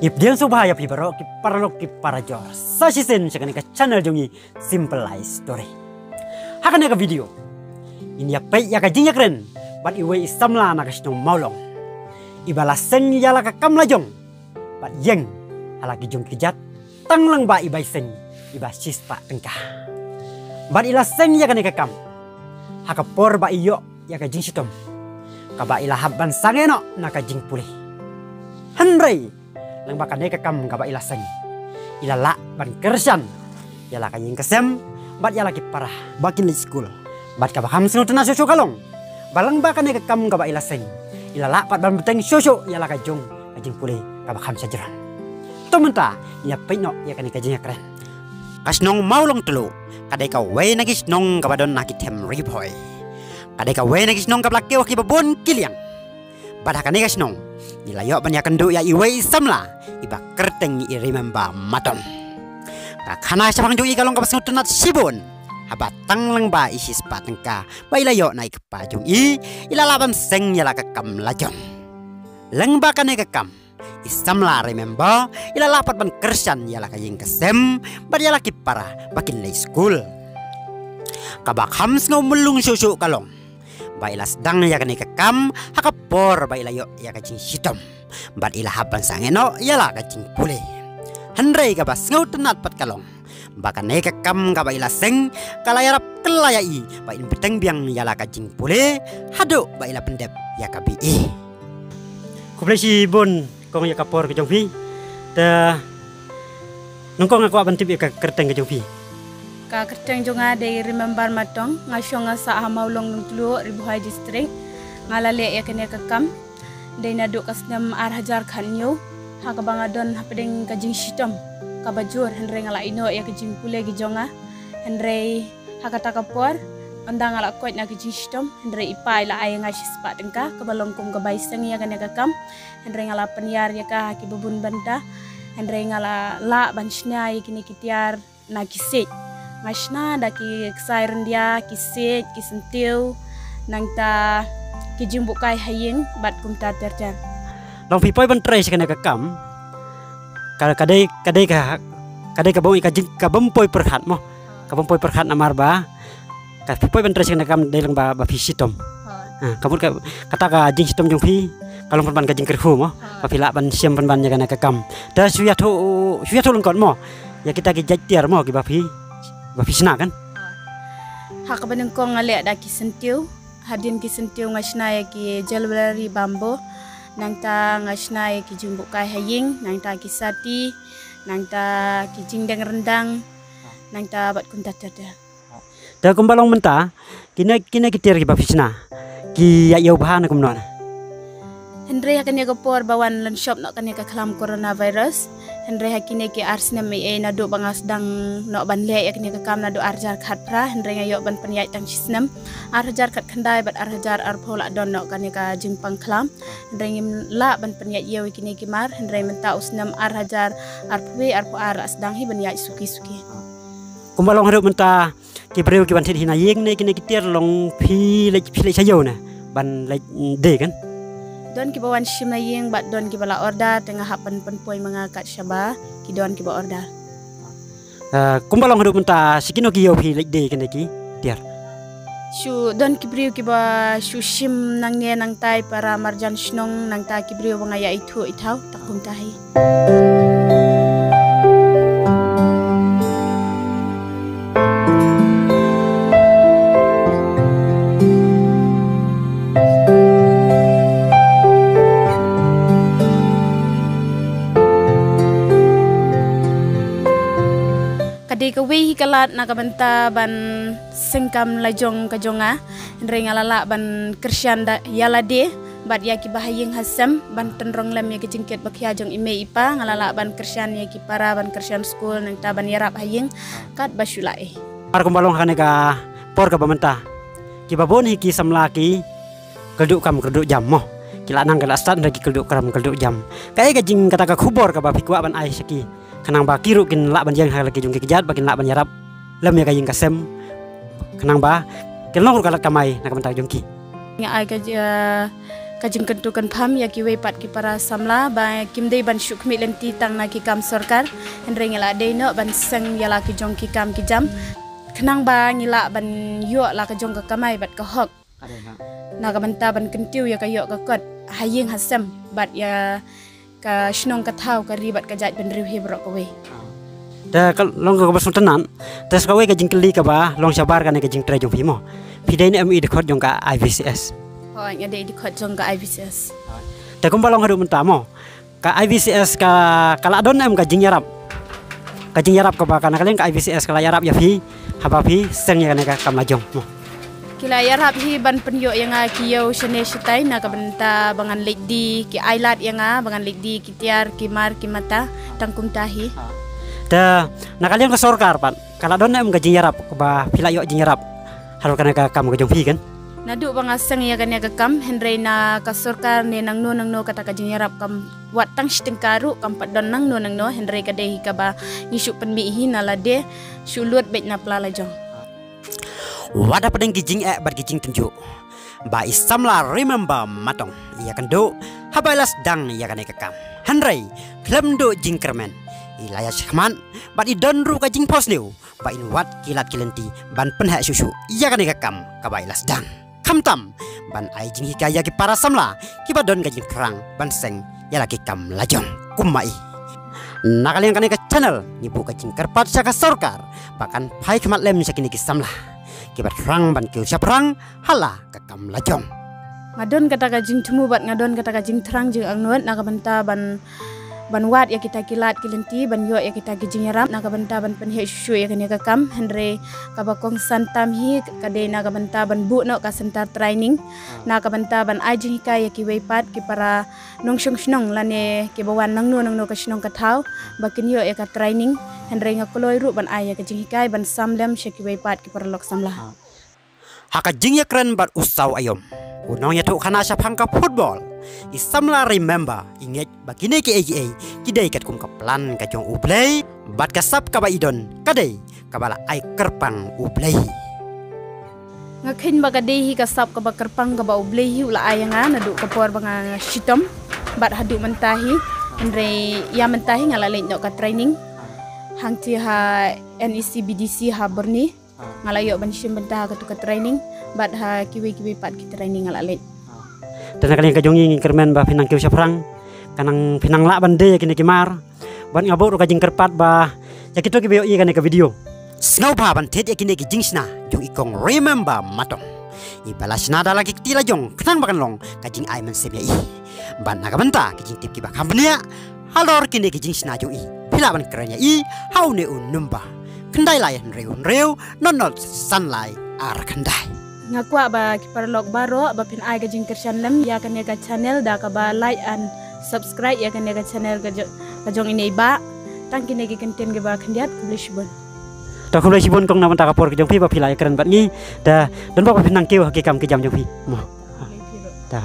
Ibdian subhaya pi barok ki paralok ki parajor. Sasisen sekani ka channel jongi simple life story. Hakane ka video. Ini apa ya ka jinya keren. Bat iwe istamla na kasnong maulong. Ibalasen yala ka kamla jong. Bat yeng halaki jong kijat. Tanglang ba ibay sen. Iba sispa tengkah. Bat ilasen ya kane ka kam. Hakapor ba iyo ya ka jing sitom. Kaba ilahaban sangeno na ka jing pulih. Henry lang baka ne kakam kaba ilasan ilala ban kersan yala kanying kesem bat yala parah bakin di school bat kaba ham sunu tena susu kalong balang baka ne kakam kaba ilasan ilala pat ban beteng susu yala kajong kajing pulih kaba ham sajeran tumenta ya pino ya kane kajing keren kasnong maulong telu kadai ka we nagis nong kaba don nakitem riboy kadai ka we nagis nong kaba lakewa kibabon kiliang badakane kasnong nilayo banyakan do ya iwe samla iba kerteng i remember maton kakana sabang do i kalong kapas ngutunat sibon habatang lang ba isis patengka bailayo naik pajung i ilalaban seng yala kakam lajon lang ba kane kakam isamla remember ilalapat ban kersan yala kaying kesem bar yala kipara bakin lay school kabak hams ngau melung susu kalong bailas dang ya kane kakam hakapor bailayo ya kacing sitom bat ilahapan sangeno yala kacing pule henrei kabas ngau tenat pat kalong bakan ne kakam ka bailaseng kalayarap kelayai bain beteng biang yala kacing pule hado baila pendep ya kabi kuplesi bon kong ya kapor ke jongpi ta nongkong aku abantip ya kerteng ke jongpi ka kerteng jonga de remember matong ngasong sa hamaulong ng tulu ribuhay district ngalale ya kene kakam de nadu kasnam arhajar khanyo hakabanga don hapedeng kajing sitom kabajur henre ngala ino ya kajing pule gi jonga henre hakata kapor andang ala koit na kajing sitom henre ipai la ay ngasis pa tengka kabalong kum gabay seng ya kene kakam henre ngala penyar ya ka haki bubun banta henre ngala la bansnya kini kitiar na kisik masna daki ksairen dia kisit kisentiu nangta kijimbu kai haying bat kumta terjar long pipoi ban tres kana kakam kadai ka bawi ka jing ka bempoi perhat mo ka bempoi perhat namar ba ka pipoi ban tres kana kakam delang ba visitom kamu kata ka jing sitom jong pi kalong ban ka jing kerhu mo ba pila ban siam ban nya kana kakam da suya tho lengkot mo ya kita ki jatiar mo ki ba pi Bafisna kan? Hak beneng kong ngale daki sentiu, hadin ki sentiu ngasna ya ki jelbelari bambo, nangta ngasna ya ki jumbuk kai haying, nangta ki sati, nangta ki jingdeng rendang, nangta bat kuntat tada. Da kumbalong menta, kina kitir ki bafisna, ki ya yau bahan kumnon. Henry hakanya kapor bawan lan shop nak kanya kalam coronavirus. Henry hakine ki arsna me nado bangas dang no ban le yakne kakam nado arjar khat pra Henry ngayok ban penyai tang sisnem arjar khat khandai bat arjar arpola don no kanya ka jingpang klam Henry ngim la ban penyai yew kine ki mar Henry menta usnem arjar arpwe arpo ar asdang hi penyai suki kumbalong harup menta ki breu ki ban thit hina yeng ne kine ki ter long phi le sayo na ban le de kan don ki bawan shimna yeng bat don ki bala order tengah hapan penpoi mengakat syaba ki don ki ba order kumbalong harup menta sikino ki yo phi de kan ki tiar shu don ki briu ki ba shu shim nang ne nang tai para marjan snong nang ta ki briu bangaya itu itau takum tahi Kadai kawi hikalat nakabanta ban sengkam lajong kajonga Henry ngalala ban kersian yala de bat yaki bahayeng hasem ban tenrong lem yaki jengket bakya jong ime ipa ngalala ban kersian yaki para ban kersian school nang ta ban yarap hayeng kat basulai par kumbalong kane ka por ka bamenta ki babon hiki samlaki kelduk jam mo kila nang kala start lagi kelduk jam kaya gajing kata ka khubor ka ba fikwa ban ai saki kanang ba kiru kin la ban jang lagi jung kejat bakin la ban yarap lem ya kaying kasem kanang ba kelong kala kamai nak benta jungki nga ay kajing kentukan pam ya ki wepat ki para samla ba kimdei ban syuk mi lenti tang na ki kam sarkar henre ngela de no ban seng ya la ki jong ki kam ki jam kenang ba ngila ban yo la ka jong ka kamai bat ka hok na ka banta ban kentiu ya ka yo ka kot haying hasam bat ya ka shnong ka thau ka ribat ka jat ben riu he bro ka we da long ka basung tenan tes ka we ka jing keli ka ba long sabar kan ka jing tre jong pi mo pidai ni mi de khot jong ka IVCS oh nya de di khot jong ka IVCS da kum balong hadu menta mo ka IVCS ka kala don em ka jing yarap ka ba kana kalian ka IVCS kala yarap ya fi haba fi seng ya kan ka kam lajong mo kila yarap hi ban penyo yang kiyo shene shitai na ka benta bangan lekdi ki ailat yang bangan lekdi ki tiar ki mar ki mata tangkum tahi da nakalian ka sorkar pan kala don em ka jing yarap ka ba pila yo jing yarap haru kana ka kam ka jong fi kan nadu bang asang ya kan ya kam henry na ka sorkar ne nang no kata ka jing yarap kam wat tang stengkaru kam padon nang no henry ka dehi ka ba ngisuk penmi hi nalade sulut bet na plala jong wada padeng gijing bar gijing tunjuk ba isamla remember matong ya kan do habalas dang ya kan ka kam henry klem do jing kermen ilaya shman bat idon ru ka jing posniu ba in wat kilat kilenti ban penha susu ya kan ka kam ka bailas dang kamtam ban ai jing hikaya ki para samla ki badon gajing kerang ban seng ya laki kam lajong kumai nakalian kan ka channel ni buka jing kerpat saka sorkar bahkan pai kemat lem sakini ki samla ki bat rang ban ki rang hala ka kam lajong ngadon kata ka jing temu bat ngadon kata ka jing terang jing angnuat na ka benta ban wat ya kita kilat kilenti ban yo ya kita gijing yarap na ka benta ban penhe shu ya kan ya kam henry ka bakong santam hi ka de na ka benta ban bu no ka center training na ka benta ban ajing ka ya ki weipat ki para nongshong shnong lane ki bawan nang no ka shnong ka thau bakin yo ya ka training henry nga koloi ru ban ay ka jing kai ban samlem she ki weipat ki para lok samla haka jing ya kren bat usau ayom unong ya tu khana sha phangka football isamla remember inget bakine ki AGA kidai kat kum ka plan ka jong uplay bat ka sap ka ba idon kadai ka bala ai kerpang uplay ngakhin baga dehi ka sap ka ba kerpang ka ba uplay hi ula ayanga nadu ka por banga shitom bat hadu mentahi andre ya mentahi ngala le no ka training hangti ha NEC BDC ha berni ngalayo ban shim benta ka tu ka training bat ha kiwi pat ki training ngala le dan kalian kajongi kermen ba pinang kiu saprang kanang pinang la bande ya kini kimar ban ngabo ro kajing kerpat ba ya kito ki bio i kan ka video snow pa ban tet ya kini ki jingsna jong ikong remember matong i balasna dala ki tila jong kanang bakan long kajing ai men semya i ban naga benta kajing tip ki ba kambnia halor kini ki jingsna jong i pila ban keranya i haune un numba kendai layan reu nonot sunlight ar kendai ngakwa ba kiparlok baro ba pin ai gajing kersanlem ya kan ya channel da ka ba like and subscribe ya kan ya channel gajong ini ba tangki negi konten ge ba khandiat publish bon ta khulai sibon kong naman ta kapor ke jong pi ba pilai keren bat ni da don ba pin nang kiu hakikam ke jam jong pi mo ta